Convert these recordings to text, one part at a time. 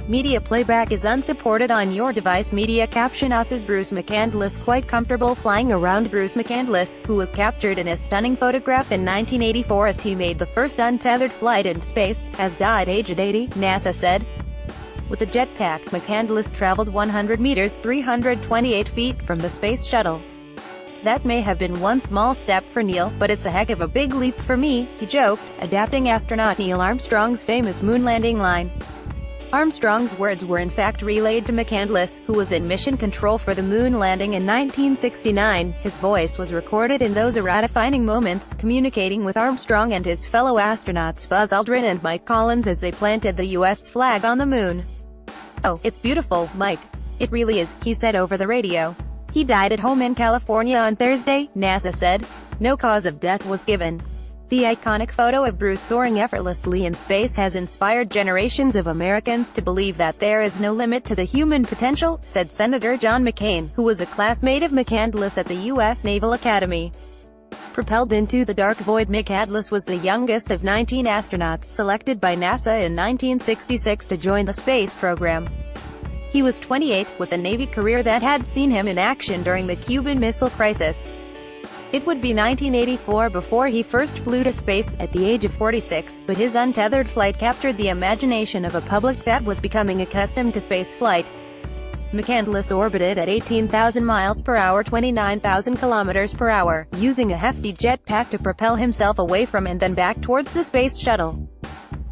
Media playback is unsupported on your device. Media caption: Us is Bruce McCandless quite comfortable flying around? Bruce McCandless, who was captured in a stunning photograph in 1984 as he made the first untethered flight in space, has died aged 80, NASA said. With a jetpack, McCandless traveled 100 meters (328 feet) from the space shuttle. That may have been one small step for Neil, but it's a heck of a big leap for me, he joked, adapting astronaut Neil Armstrong's famous moon landing line. Armstrong's words were in fact relayed to McCandless, who was in mission control for the moon landing in 1969. His voice was recorded in those era-defining moments, communicating with Armstrong and his fellow astronauts Buzz Aldrin and Mike Collins as they planted the U.S. flag on the moon. "Oh, it's beautiful, Mike. It really is," he said over the radio. He died at home in California on Thursday, NASA said. No cause of death was given. The iconic photo of Bruce soaring effortlessly in space has inspired generations of Americans to believe that there is no limit to the human potential, said Senator John McCain, who was a classmate of McCandless at the U.S. Naval Academy. Propelled into the dark void, McCandless was the youngest of 19 astronauts selected by NASA in 1966 to join the space program. He was 28, with a Navy career that had seen him in action during the Cuban Missile Crisis. It would be 1984 before he first flew to space, at the age of 46, but his untethered flight captured the imagination of a public that was becoming accustomed to space flight. McCandless orbited at 18,000 miles per hour, 29,000 kilometers per hour, using a hefty jetpack to propel himself away from and then back towards the space shuttle.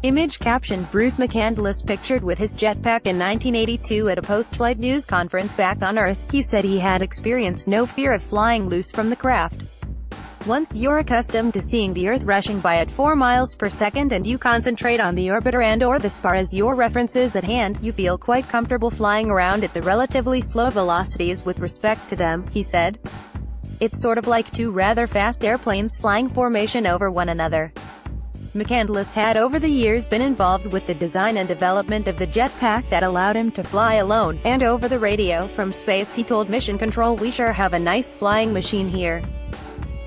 Image caption: Bruce McCandless pictured with his jetpack in 1982 at a post-flight news conference back on Earth. He said he had experienced no fear of flying loose from the craft. Once you're accustomed to seeing the Earth rushing by at 4 miles per second and you concentrate on the orbiter and/or the spar as your references at hand, you feel quite comfortable flying around at the relatively slow velocities with respect to them, he said. It's sort of like two rather fast airplanes flying formation over one another. McCandless had over the years been involved with the design and development of the jetpack that allowed him to fly alone, and over the radio from space he told Mission Control, "We sure have a nice flying machine here."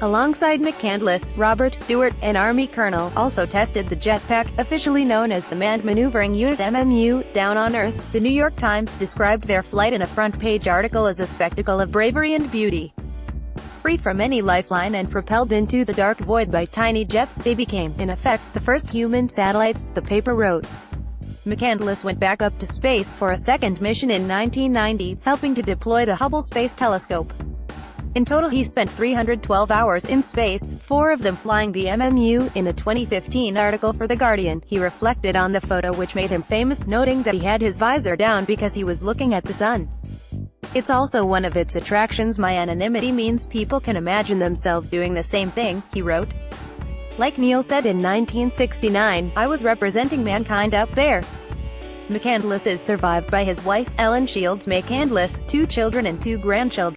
Alongside McCandless, Robert Stewart, an Army colonel, also tested the jetpack, officially known as the Manned Maneuvering Unit (MMU), down on Earth. The New York Times described their flight in a front-page article as a spectacle of bravery and beauty. Free from any lifeline and propelled into the dark void by tiny jets, they became, in effect, the first human satellites, the paper wrote. McCandless went back up to space for a second mission in 1990, helping to deploy the Hubble Space Telescope. In total he spent 312 hours in space, 4 of them flying the MMU. In a 2015 article for The Guardian, he reflected on the photo which made him famous, noting that he had his visor down because he was looking at the sun. "It's also one of its attractions. My anonymity means people can imagine themselves doing the same thing," he wrote. Like Neil said in 1969, "I was representing mankind up there." McCandless is survived by his wife, Ellen Shields McCandless, 2 children and 2 grandchildren.